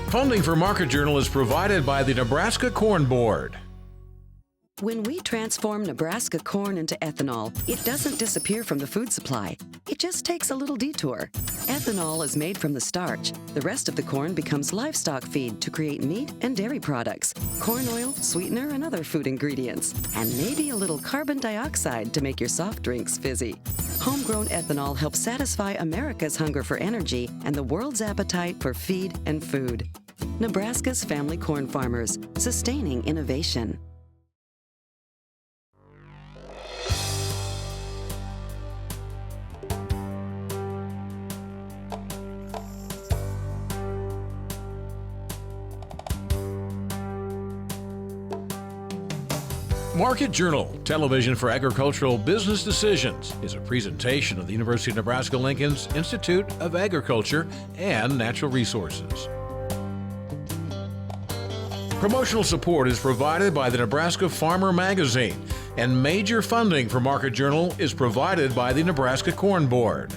Funding for Market Journal is provided by the Nebraska Corn Board. When we transform Nebraska corn into ethanol, it doesn't disappear from the food supply. It just takes a little detour. Ethanol is made from the starch. The rest of the corn becomes livestock feed to create meat and dairy products, corn oil, sweetener, and other food ingredients, and maybe a little carbon dioxide to make your soft drinks fizzy. Homegrown ethanol helps satisfy America's hunger for energy and the world's appetite for feed and food. Nebraska's family corn farmers, sustaining innovation. Market Journal, television for agricultural business decisions, is a presentation of the University of Nebraska-Lincoln's Institute of Agriculture and Natural Resources. Promotional support is provided by the Nebraska Farmer Magazine, and major funding for Market Journal is provided by the Nebraska Corn Board.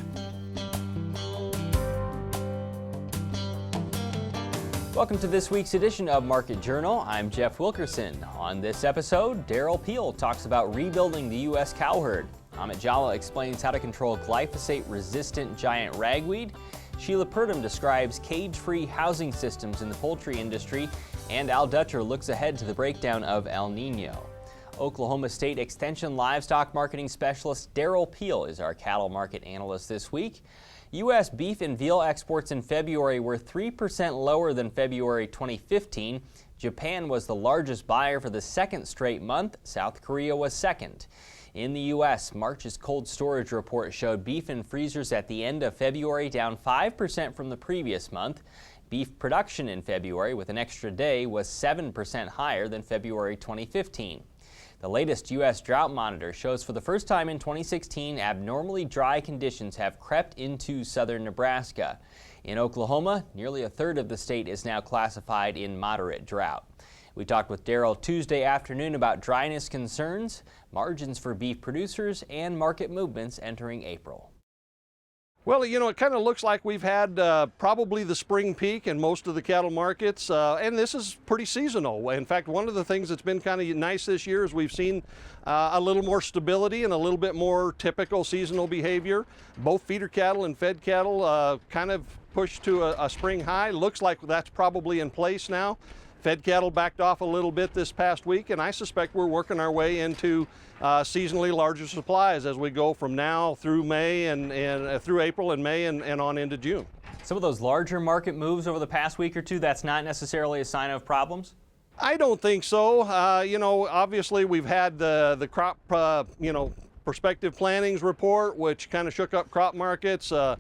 Welcome to this week's edition of Market Journal. I'm Jeff Wilkerson. On this episode, Derrell Peel talks about rebuilding the U.S. cowherd. Amit Jhala explains how to control glyphosate-resistant giant ragweed. Sheila Purdum describes cage-free housing systems in the poultry industry. And Al Dutcher looks ahead to the breakdown of El Nino. Oklahoma State Extension livestock marketing specialist Derrell Peel is our cattle market analyst this week. U.S. beef and veal exports in February were 3% lower than February 2015. Japan was the largest buyer for the second straight month. South Korea was second. In the U.S., March's cold storage report showed beef in freezers at the end of February down 5% from the previous month. Beef production in February, with an extra day, was 7% higher than February 2015. The latest U.S. drought monitor shows for the first time in 2016, abnormally dry conditions have crept into southern Nebraska. In Oklahoma, nearly a third of the state is now classified in moderate drought. We talked with Derrell Tuesday afternoon about dryness concerns, margins for beef producers, and market movements entering April. Well, you know, it kind of looks like we've had probably the spring peak in most of the cattle markets, and this is pretty seasonal. In fact, one of the things that's been kind of nice this year is we've seen a little more stability and a little bit more typical seasonal behavior. Both feeder cattle and fed cattle kind of pushed to a spring high. Looks like that's probably in place now. Fed cattle backed off a little bit this past week, and I suspect we're working our way into seasonally larger supplies as we go from now through May and through April and May and on into June. Some of those larger market moves over the past week or two, that's not necessarily a sign of problems? I don't think so. You know, obviously we've had the crop, prospective plannings report, which kind of shook up crop markets. You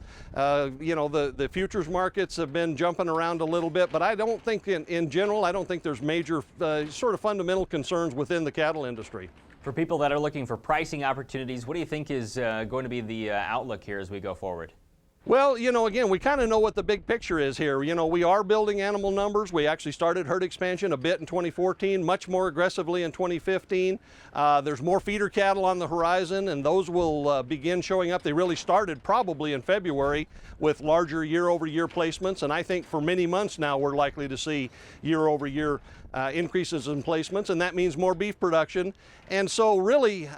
know, the futures markets have been jumping around a little bit, but I don't think in general, I don't think there's major sort of fundamental concerns within the cattle industry. For people that are looking for pricing opportunities, what do you think is going to be the outlook here as we go forward? Well, you know, again, we kind of know what the big picture is here. You know, we are building animal numbers. We actually started herd expansion a bit in 2014, much more aggressively in 2015. There's more feeder cattle on the horizon, and those will begin showing up. They really started probably in February with larger year-over-year placements, and I think for many months now we're likely to see year-over-year increases in placements, and that means more beef production. And so really,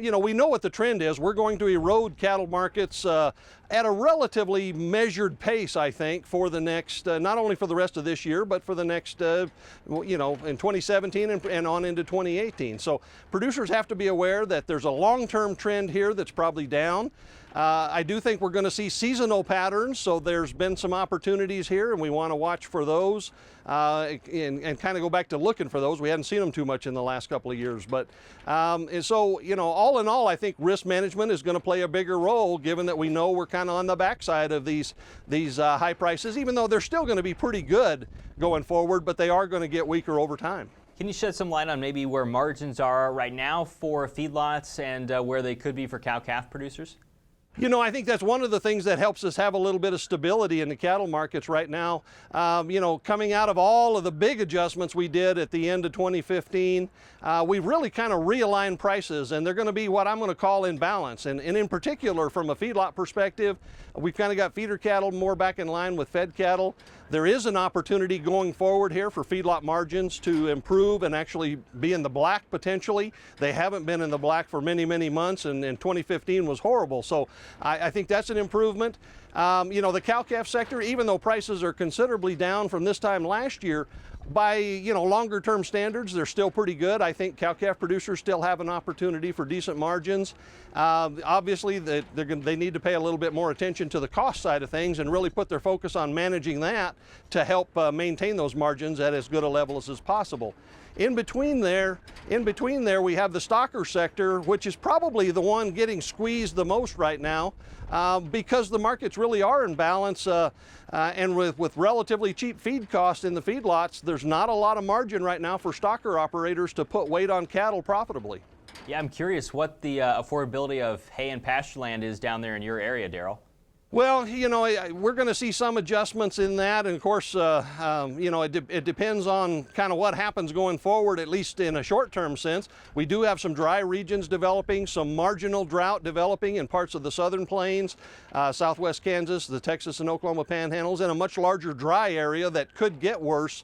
you know, we know what the trend is. We're going to erode cattle markets at a relatively measured pace, I think, for the next, not only for the rest of this year, but for the next, you know, in 2017 and on into 2018. So producers have to be aware that there's a long-term trend here that's probably down. I do think we're going to see seasonal patterns, so there's been some opportunities here, and we want to watch for those and kind of go back to looking for those. We hadn't seen them too much in the last couple of years, but and so, you know, all in all, I think risk management is going to play a bigger role, given that we know we're kind of on the backside of these high prices, even though they're still going to be pretty good going forward, but they are going to get weaker over time. Can you shed some light on maybe where margins are right now for feedlots and where they could be for cow-calf producers? You know, I think that's one of the things that helps us have a little bit of stability in the cattle markets right now. You know, coming out of all of the big adjustments we did at the end of 2015, we've really kind of realigned prices, and they're going to be what I'm going to call in balance. And in particular, from a feedlot perspective, we've kind of got feeder cattle more back in line with fed cattle. There is an opportunity going forward here for feedlot margins to improve and actually be in the black potentially. They haven't been in the black for many, many months, and 2015 was horrible. So I think that's an improvement. You know, the cow-calf sector, even though prices are considerably down from this time last year, by longer term standards, they're still pretty good. I think cow-calf producers still have an opportunity for decent margins. Obviously, they need to pay a little bit more attention to the cost side of things and really put their focus on managing that to help maintain those margins at as good a level as possible. In between there, we have the stocker sector, which is probably the one getting squeezed the most right now because the markets really are in balance, and with relatively cheap feed costs in the feedlots, there's not a lot of margin right now for stocker operators to put weight on cattle profitably. Yeah, I'm curious what the affordability of hay and pasture land is down there in your area, Derrell. Well, you know, we're going to see some adjustments in that, and of course, you know, it depends on kind of what happens going forward, at least in a short-term sense. We do have some dry regions developing, some marginal drought developing in parts of the southern plains, southwest Kansas, the Texas and Oklahoma panhandles, and a much larger dry area that could get worse.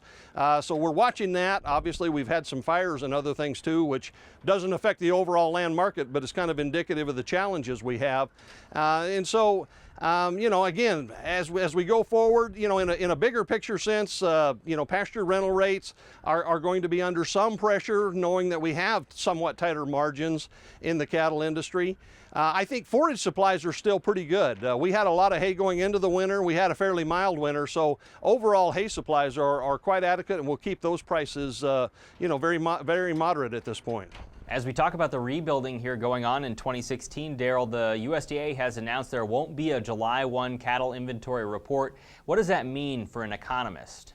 So we're watching that. Obviously, we've had some fires and other things too, which doesn't affect the overall land market, but it's kind of indicative of the challenges we have. And so, you know, again, as we go forward, you know, in a bigger picture sense, you know, pasture rental rates are going to be under some pressure, knowing that we have somewhat tighter margins in the cattle industry. I think forage supplies are still pretty good. We had a lot of hay going into the winter. We had a fairly mild winter, so overall hay supplies are quite adequate, and we'll keep those prices, you know, very moderate at this point. As we talk about the rebuilding here going on in 2016, Derrell, the USDA has announced there won't be a July 1 cattle inventory report. What does that mean for an economist?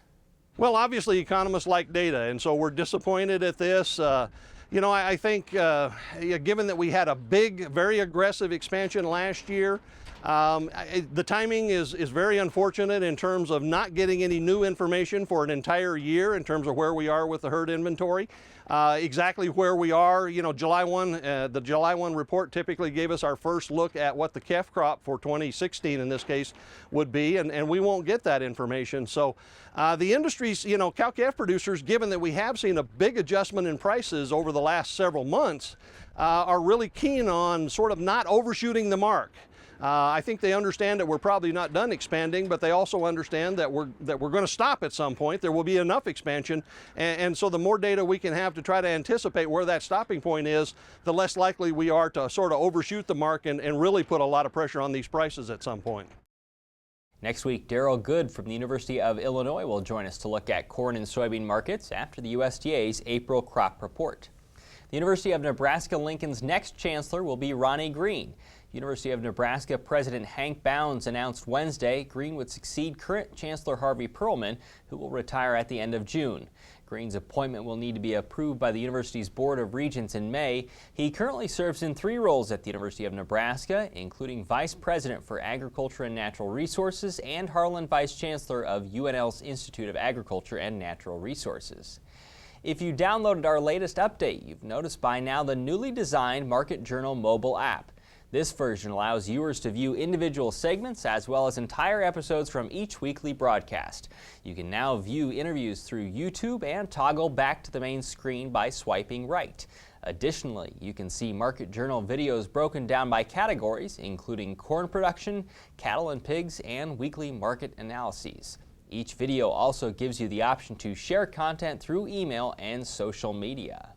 Well, obviously economists like data, and so we're disappointed at this. You know, I think given that we had a big, very aggressive expansion last year, the timing is very unfortunate in terms of not getting any new information for an entire year in terms of where we are with the herd inventory. Exactly where we are, you know, July 1, the July 1 report typically gave us our first look at what the calf crop for 2016 in this case would be, and we won't get that information. So the industry's, you know, cow-calf producers, given that we have seen a big adjustment in prices over the last several months, are really keen on sort of not overshooting the mark. I think they understand that we're probably not done expanding, but they also understand that we're going to stop at some point. There will be enough expansion, and so the more data we can have to try to anticipate where that stopping point is, the less likely we are to sort of overshoot the mark and really put a lot of pressure on these prices at some point. Next week, Derrell Good from the University of Illinois will join us to look at corn and soybean markets after the USDA's April crop report. The University of Nebraska-Lincoln's next chancellor will be Ronnie Green. University of Nebraska President Hank Bounds announced Wednesday Green would succeed current Chancellor Harvey Perlman, who will retire at the end of June. Green's appointment will need to be approved by the university's Board of Regents in May. He currently serves in 3 roles at the University of Nebraska, including Vice President for Agriculture and Natural Resources and Harlan Vice Chancellor of UNL's Institute of Agriculture and Natural Resources. If you downloaded our latest update, you've noticed by now the newly designed Market Journal mobile app. This version allows viewers to view individual segments as well as entire episodes from each weekly broadcast. You can now view interviews through YouTube and toggle back to the main screen by swiping right. Additionally, you can see Market Journal videos broken down by categories, including corn production, cattle and pigs, and weekly market analyses. Each video also gives you the option to share content through email and social media.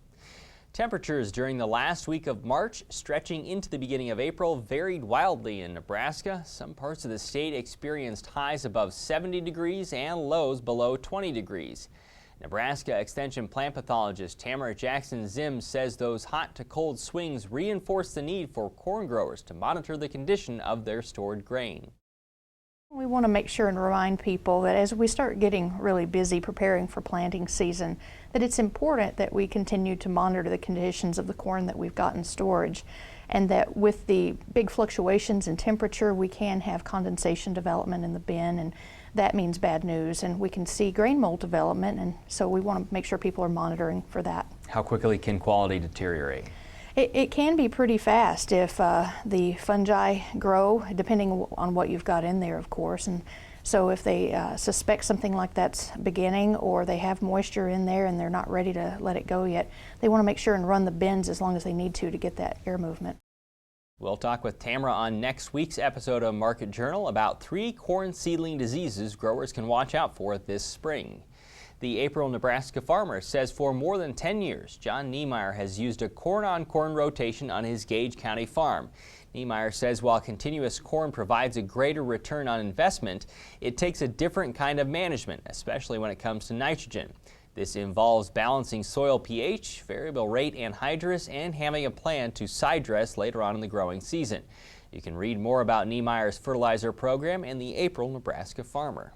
Temperatures during the last week of March, stretching into the beginning of April, varied wildly in Nebraska. Some parts of the state experienced highs above 70 degrees and lows below 20 degrees. Nebraska Extension plant pathologist Tamra Jackson-Ziems says those hot to cold swings reinforce the need for corn growers to monitor the condition of their stored grain. We want to make sure and remind people that as we start getting really busy preparing for planting season, that it's important that we continue to monitor the conditions of the corn that we've got in storage, and that with the big fluctuations in temperature, we can have condensation development in the bin, and that means bad news, and we can see grain mold development, and so we want to make sure people are monitoring for that. How quickly can quality deteriorate? It can be pretty fast if the fungi grow, depending on what you've got in there, of course. And So if they suspect something like that's beginning, or they have moisture in there and they're not ready to let it go yet, they want to make sure and run the bins as long as they need to get that air movement. We'll talk with Tamra on next week's episode of Market Journal about 3 corn seedling diseases growers can watch out for this spring. The April Nebraska farmer says for more than 10 years, John Niemeyer has used a corn-on-corn rotation on his Gage County farm. Niemeyer says while continuous corn provides a greater return on investment, it takes a different kind of management, especially when it comes to nitrogen. This involves balancing soil pH, variable rate anhydrous, and having a plan to side dress later on in the growing season. You can read more about Niemeyer's fertilizer program in the April Nebraska Farmer.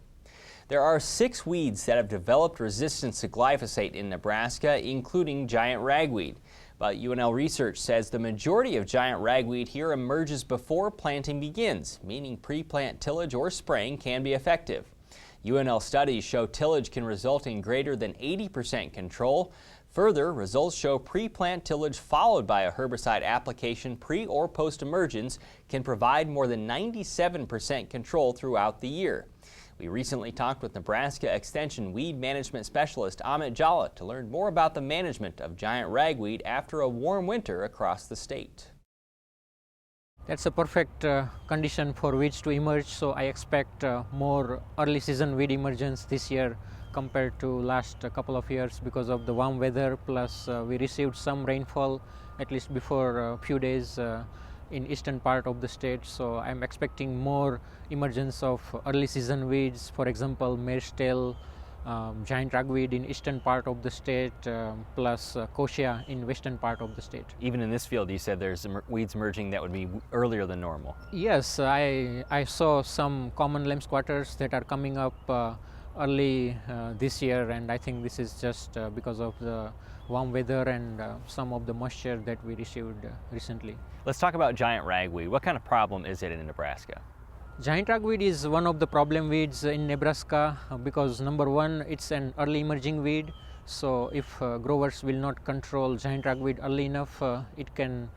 There are 6 weeds that have developed resistance to glyphosate in Nebraska, including giant ragweed. But UNL research says the majority of giant ragweed here emerges before planting begins, meaning pre-plant tillage or spraying can be effective. UNL studies show tillage can result in greater than 80% control. Further, results show pre-plant tillage followed by a herbicide application pre or post-emergence can provide more than 97% control throughout the year. We recently talked with Nebraska Extension weed management specialist Amit Jhala to learn more about the management of giant ragweed after a warm winter across the state. That's a perfect condition for weeds to emerge, so I expect more early season weed emergence this year compared to last couple of years because of the warm weather, plus we received some rainfall at least before a few days in eastern part of the state, so I'm expecting more emergence of early season weeds, for example marestail, giant ragweed in eastern part of the state, plus kochia in western part of the state. Even in this field, you said there's weeds emerging that would be earlier than normal. Yes, I saw some common lambs quarters that are coming up early this year, and I think this is just because of the warm weather and some of the moisture that we received recently. Let's talk about giant ragweed. What kind of problem is it in Nebraska? Giant ragweed is one of the problem weeds in Nebraska because number one, it's an early emerging weed. So if growers will not control giant ragweed early enough, it can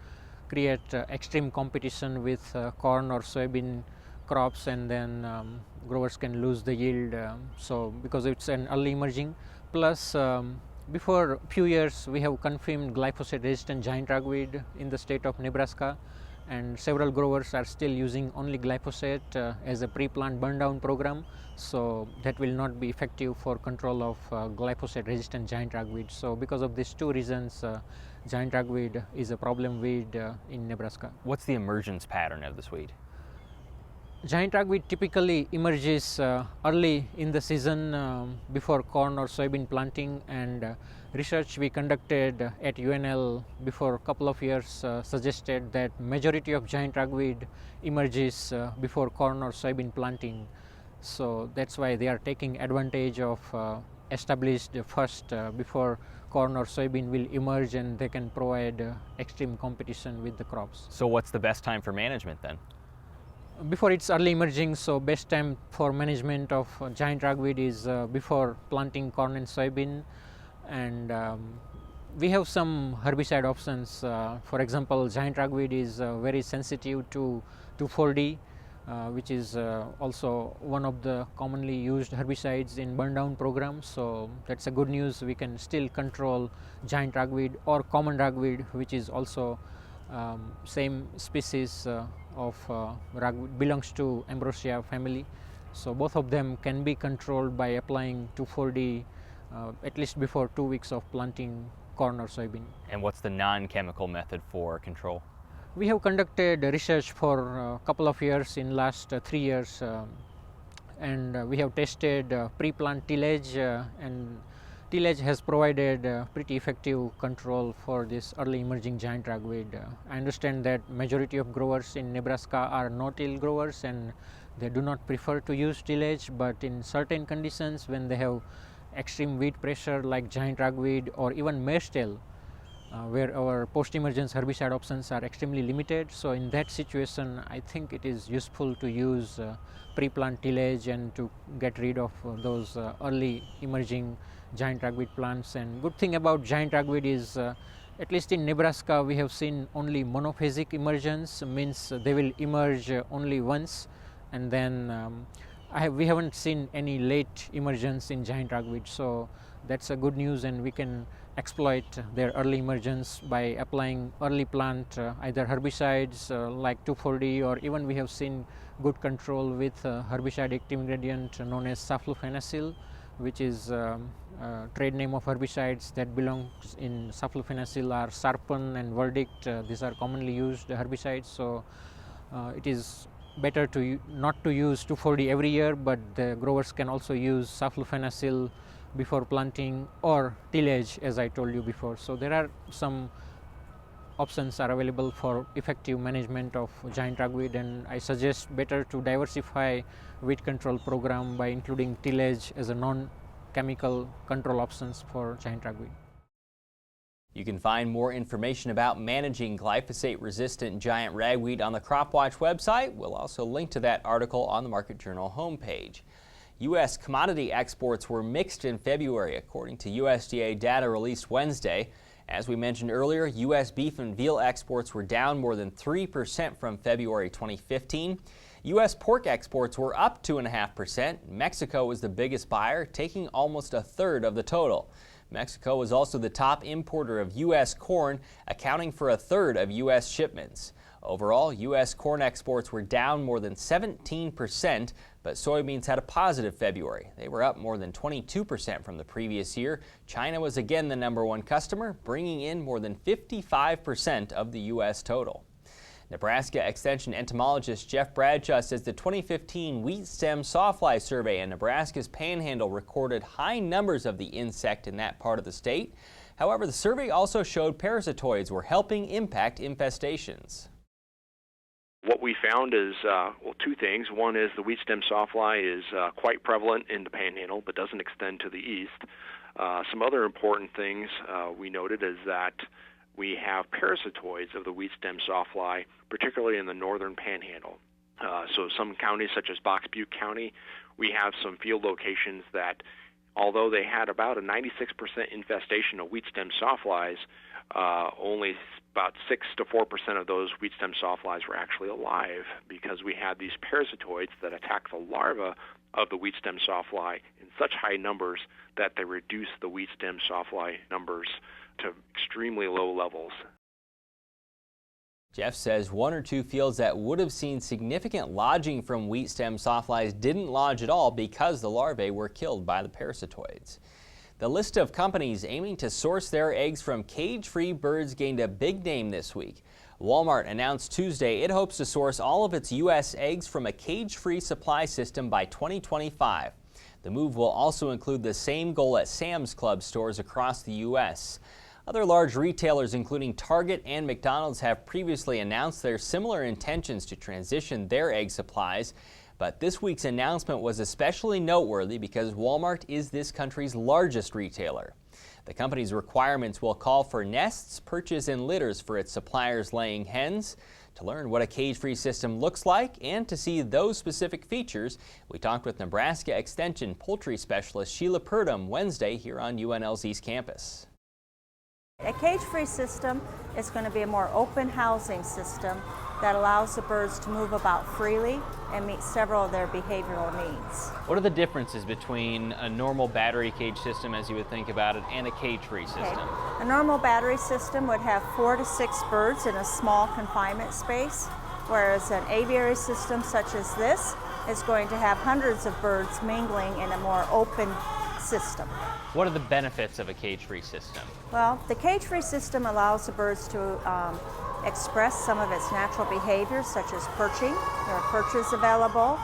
create extreme competition with corn or soybean crops, and then growers can lose the yield. So because it's an early emerging, plus before a few years we have confirmed glyphosate-resistant giant ragweed in the state of Nebraska, and several growers are still using only glyphosate as a pre-plant burn down program, so that will not be effective for control of glyphosate-resistant giant ragweed. So because of these 2 reasons, giant ragweed is a problem weed in Nebraska. What's the emergence pattern of this weed? Giant ragweed typically emerges early in the season before corn or soybean planting, and research we conducted at UNL before a couple of years suggested that majority of giant ragweed emerges before corn or soybean planting. So that's why they are taking advantage of established first before corn or soybean will emerge, and they can provide extreme competition with the crops. So what's the best time for management then? Before it's early emerging, so best time for management of giant ragweed is before planting corn and soybean, and we have some herbicide options. For example, giant ragweed is very sensitive to 2,4-D, which is also one of the commonly used herbicides in burn down programs. So that's a good news. We can still control giant ragweed or common ragweed, which is also same species of ragweed, belongs to Ambrosia family. So both of them can be controlled by applying 2,4-D at least before 2 weeks of planting corn or soybean. And what's the non-chemical method for control? We have conducted research for a couple of years in last 3 years, and we have tested pre-plant tillage, and tillage has provided pretty effective control for this early emerging giant ragweed. I understand that majority of growers in Nebraska are no-till growers and they do not prefer to use tillage, but in certain conditions when they have extreme weed pressure like giant ragweed or even marestail, where our post-emergence herbicide options are extremely limited. So in that situation, I think it is useful to use pre-plant tillage and to get rid of those early emerging giant ragweed plants. And good thing about giant ragweed is at least in Nebraska we have seen only monophasic emergence, means they will emerge only once, and then we haven't seen any late emergence in giant ragweed, so that's a good news, and we can exploit their early emergence by applying early plant either herbicides like 2,4-D, or even we have seen good control with herbicide active ingredient known as saflufenacil, which is trade name of herbicides that belongs in saflufenacil are Sarpan and Verdict. These are commonly used herbicides, so it is better to not to use 2,4-D every year, but the growers can also use saflufenacil before planting or tillage, as I told you before. So there are some options are available for effective management of giant ragweed, and I suggest better to diversify weed control program by including tillage as a non-chemical control options for giant ragweed. You can find more information about managing glyphosate-resistant giant ragweed on the CropWatch website. We'll also link to that article on the Market Journal homepage. U.S. commodity exports were mixed in February, according to USDA data released Wednesday. As we mentioned earlier, U.S. beef and veal exports were down more than 3% from February 2015. U.S. pork exports were up 2.5%. Mexico was the biggest buyer, taking almost a third of the total. Mexico was also the top importer of U.S. corn, accounting for a third of U.S. shipments. Overall, U.S. corn exports were down more than 17%, but soybeans had a positive February. They were up more than 22% from the previous year. China was again the #1 customer, bringing in more than 55% of the U.S. total. Nebraska Extension entomologist Jeff Bradshaw says the 2015 wheat stem sawfly survey in Nebraska's Panhandle recorded high numbers of the insect in that part of the state. However, the survey also showed parasitoids were helping impact infestations. What we found is, well, two things. One is the wheat stem sawfly is quite prevalent in the Panhandle, but doesn't extend to the east. Some other important things we noted is that we have parasitoids of the wheat stem sawfly, particularly in the northern Panhandle. So some counties, such as Box Butte County, we have some field locations that, although they had about a 96% infestation of wheat stem sawflies, only about 6 to 4% of those wheat stem sawflies were actually alive, because we had these parasitoids that attack the larva of the wheat stem sawfly in such high numbers that they reduce the wheat stem sawfly numbers to extremely low levels. Jeff says 1 or 2 fields that would have seen significant lodging from wheat stem sawflies didn't lodge at all because the larvae were killed by the parasitoids. The list of companies aiming to source their eggs from cage-free birds gained a big name this week. Walmart announced Tuesday it hopes to source all of its U.S. eggs from a cage-free supply system by 2025. The move will also include the same goal at Sam's Club stores across the U.S. Other large retailers, including Target and McDonald's, have previously announced their similar intentions to transition their egg supplies. But this week's announcement was especially noteworthy because Walmart is this country's largest retailer. The company's requirements will call for nests, perches, and litters for its suppliers laying hens. To learn what a cage-free system looks like and to see those specific features, we talked with Nebraska Extension poultry specialist Sheila Purdum Wednesday here on UNL's East Campus. A cage-free system is going to be a more open housing system that allows the birds to move about freely and meet several of their behavioral needs. What are the differences between a normal battery cage system, as you would think about it, and a cage-free system? A normal battery system would have 4 to 6 birds in a small confinement space, whereas an aviary system such as this is going to have hundreds of birds mingling in a more open system. What are the benefits of a cage-free system? Well, the cage-free system allows the birds to express some of its natural behaviors, such as perching. There are perches available,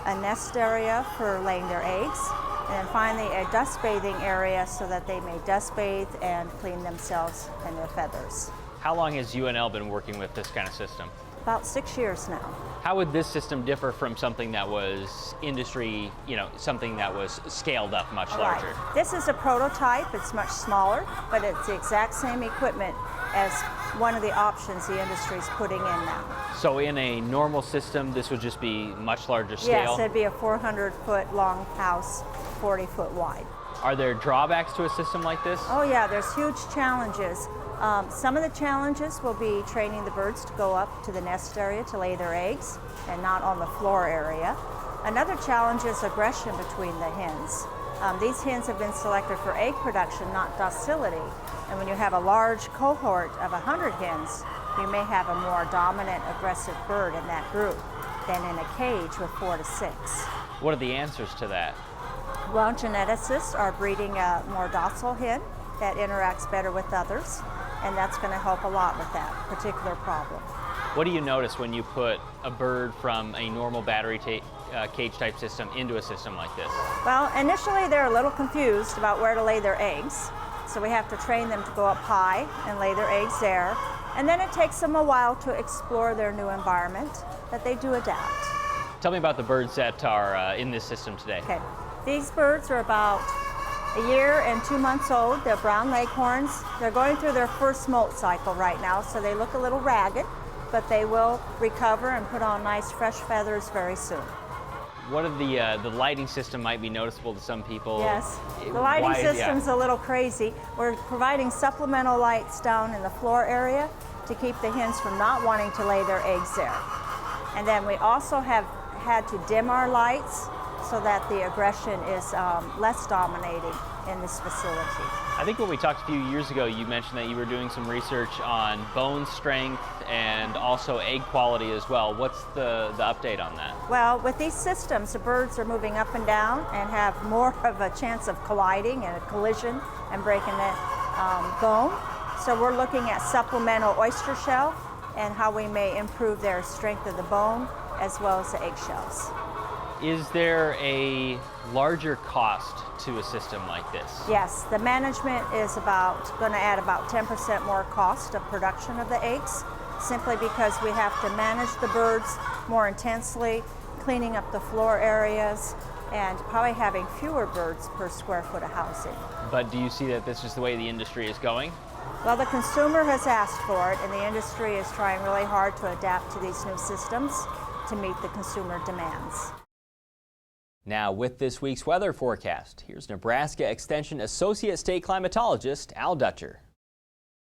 a nest area for laying their eggs, and then finally a dust bathing area so that they may dust bathe and clean themselves and their feathers. How long has UNL been working with this kind of system? About 6 years now. How would this system differ from something that was industry, something that was scaled up much larger? Right. This is a prototype. It's much smaller, but it's the exact same equipment as one of the options the industry is putting in now. So in a normal system, this would just be much larger scale? Yes, it'd be a 400-foot long house, 40-foot wide. Are there drawbacks to a system like this? Oh yeah, there's huge challenges. Some of the challenges will be training the birds to go up to the nest area to lay their eggs and not on the floor area. Another challenge is aggression between the hens. These hens have been selected for egg production, not docility. And when you have a large cohort of 100 hens, you may have a more dominant, aggressive bird in that group than in a cage with 4 to 6. What are the answers to that? Well, geneticists are breeding a more docile hen that interacts better with others, and that's going to help a lot with that particular problem. What do you notice when you put a bird from a normal battery cage type system into a system like this? Well, initially they're a little confused about where to lay their eggs, so we have to train them to go up high and lay their eggs there, and then it takes them a while to explore their new environment, but they do adapt. Tell me about the birds that are in this system today. Okay, these birds are about a year and 2 months old. They're brown leghorns. They're going through their first molt cycle right now, so they look a little ragged, but they will recover and put on nice fresh feathers very soon. What of the lighting system might be noticeable to some people? Yes, the lighting system's a little crazy. We're providing supplemental lights down in the floor area to keep the hens from not wanting to lay their eggs there. And then we also have had to dim our lights so that the aggression is less dominating in this facility. I think when we talked a few years ago, you mentioned that you were doing some research on bone strength and also egg quality as well. What's the update on that? Well, with these systems, the birds are moving up and down and have more of a chance of colliding and a collision and breaking the bone. So we're looking at supplemental oyster shell and how we may improve their strength of the bone as well as the eggshells. Is there a larger cost to a system like this? Yes, the management is going to add about 10% more cost of production of the eggs, simply because we have to manage the birds more intensely, cleaning up the floor areas, and probably having fewer birds per square foot of housing. But do you see that this is the way the industry is going? Well, the consumer has asked for it, and the industry is trying really hard to adapt to these new systems to meet the consumer demands. Now, with this week's weather forecast, here's Nebraska Extension Associate State Climatologist Al Dutcher.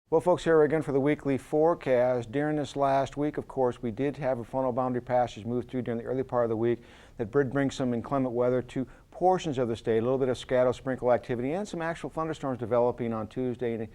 Well, folks, here again for the weekly forecast. During this last week, of course, we did have a frontal boundary passage move through during the early part of the week that did bring some inclement weather to portions of the state, a little bit of scatter sprinkle activity and some actual thunderstorms developing on Tuesday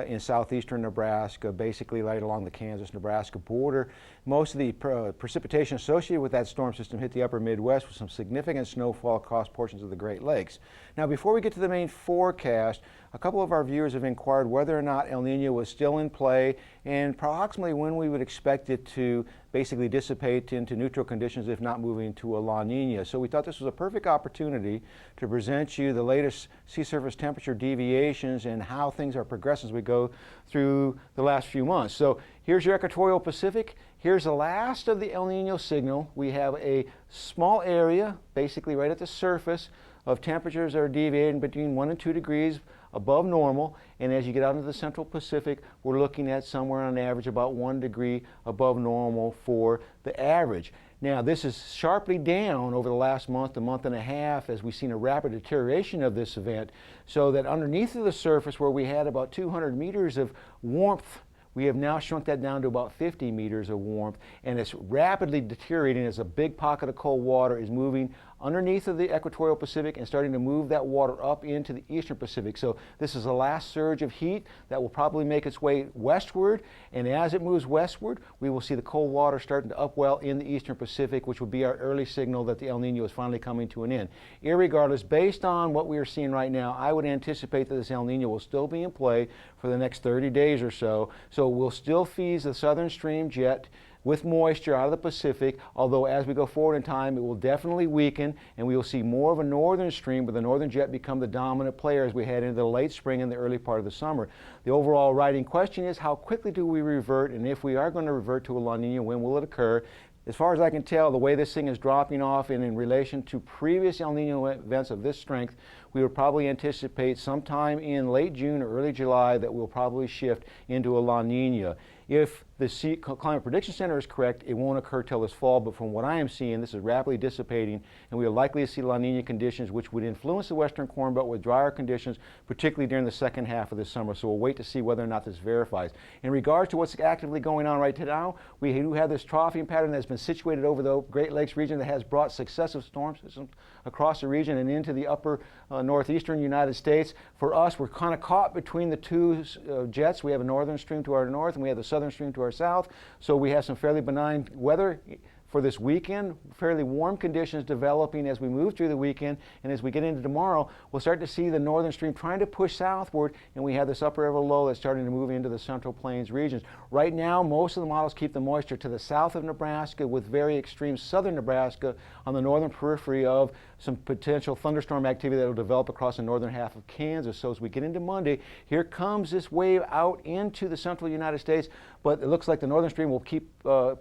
in southeastern Nebraska, basically right along the Kansas-Nebraska border. Most of the precipitation associated with that storm system hit the upper Midwest with some significant snowfall across portions of the Great Lakes. Now, before we get to the main forecast, a couple of our viewers have inquired whether or not El Nino was still in play and approximately when we would expect it to basically dissipate into neutral conditions, if not moving to a La Nina. So we thought this was a perfect opportunity to present you the latest sea surface temperature deviations and how things are progressing as we go through the last few months. So here's your equatorial Pacific. Here's the last of the El Nino signal. We have a small area, basically right at the surface, of temperatures that are deviating between 1 and 2 degrees above normal, and as you get out into the central Pacific, we're looking at somewhere on average about 1 degree above normal for the average. Now, this is sharply down over the last month and a half as we've seen a rapid deterioration of this event, so that underneath of the surface where we had about 200 meters of warmth, we have now shrunk that down to about 50 meters of warmth, and it's rapidly deteriorating as a big pocket of cold water is moving underneath of the equatorial Pacific and starting to move that water up into the eastern Pacific. So this is the last surge of heat that will probably make its way westward, and as it moves westward, we will see the cold water starting to upwell in the eastern Pacific, which will be our early signal that the El Nino is finally coming to an end. Irregardless, based on what we are seeing right now, I would anticipate that this El Nino will still be in play for the next 30 days or so. So we'll still feed the southern stream jet with moisture out of the Pacific, although as we go forward in time, it will definitely weaken, and we will see more of a northern stream, but the northern jet become the dominant player as we head into the late spring and the early part of the summer. The overall writing question is, how quickly do we revert, and if we are going to revert to a La Nina, when will it occur? As far as I can tell, the way this thing is dropping off and in relation to previous El Nino events of this strength, we would probably anticipate sometime in late June or early July that we'll probably shift into a La Nina. If the Climate Prediction Center is correct, it won't occur till this fall, but from what I am seeing, this is rapidly dissipating, and we are likely to see La Nina conditions which would influence the western corn belt with drier conditions, particularly during the second half of this summer. So we'll wait to see whether or not this verifies. In regards to what's actively going on right now, we do have this troughing pattern that's been situated over the Great Lakes region that has brought successive storm systems across the region and into the upper northeastern United States. For us, we're kind of caught between the two jets. We have a northern stream to our north and we have the southern stream to our south. So we have some fairly benign weather for this weekend, fairly warm conditions developing as we move through the weekend, and as we get into tomorrow, we'll start to see the northern stream trying to push southward, and we have this upper level low that's starting to move into the central plains regions. Right now, most of the models keep the moisture to the south of Nebraska with very extreme southern Nebraska on the northern periphery of some potential thunderstorm activity that will develop across the northern half of Kansas. So as we get into Monday, here comes this wave out into the central United States, but it looks like the northern stream will keep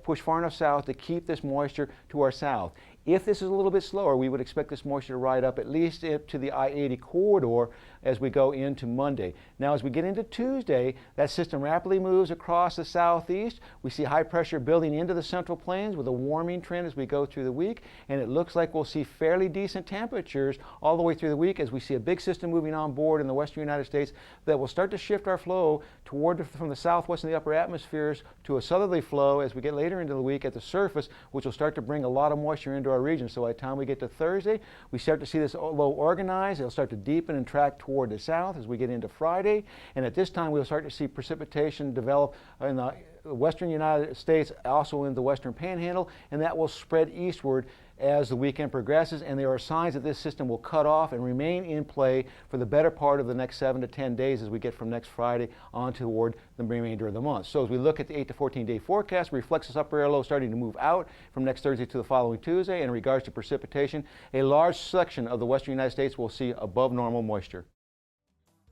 push far enough south to keep this moisture to our south. If this is a little bit slower, we would expect this moisture to ride up at least up to the I-80 corridor as we go into Monday. Now, as we get into Tuesday, that system rapidly moves across the southeast. We see high pressure building into the central plains with a warming trend as we go through the week, and it looks like we'll see fairly decent temperatures all the way through the week as we see a big system moving on board in the western United States that will start to shift our flow from the southwest and the upper atmospheres to a southerly flow as we get later into the week at the surface, which will start to bring a lot of moisture into our region. So by the time we get to Thursday, we start to see this low organize. It'll start to deepen and track toward the south as we get into Friday. And at this time, we'll start to see precipitation develop in the western United States, also in the western panhandle, and that will spread eastward as the weekend progresses, and there are signs that this system will cut off and remain in play for the better part of the next 7 to 10 days as we get from next Friday on toward the remainder of the month. So as we look at the 8 to 14 day forecast, it reflects this upper air low starting to move out from next Thursday to the following Tuesday. And in regards to precipitation, a large section of the western United States will see above normal moisture.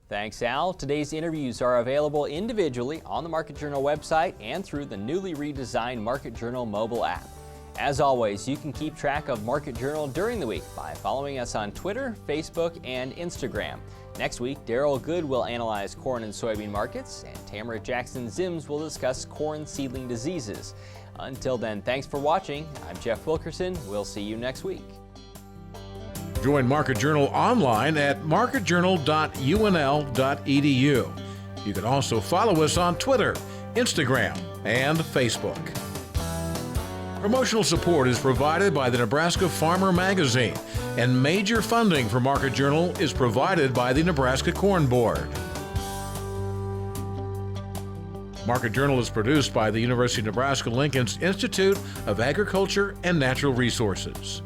Thanks, Al. Today's interviews are available individually on the Market Journal website and through the newly redesigned Market Journal mobile app. As always, you can keep track of Market Journal during the week by following us on Twitter, Facebook, and Instagram. Next week, Derrell Good will analyze corn and soybean markets, and Tamra Jackson-Ziems will discuss corn seedling diseases. Until then, thanks for watching. I'm Jeff Wilkerson. We'll see you next week. Join Market Journal online at marketjournal.unl.edu. You can also follow us on Twitter, Instagram, and Facebook. Promotional support is provided by the Nebraska Farmer Magazine, and major funding for Market Journal is provided by the Nebraska Corn Board. Market Journal is produced by the University of Nebraska-Lincoln's Institute of Agriculture and Natural Resources.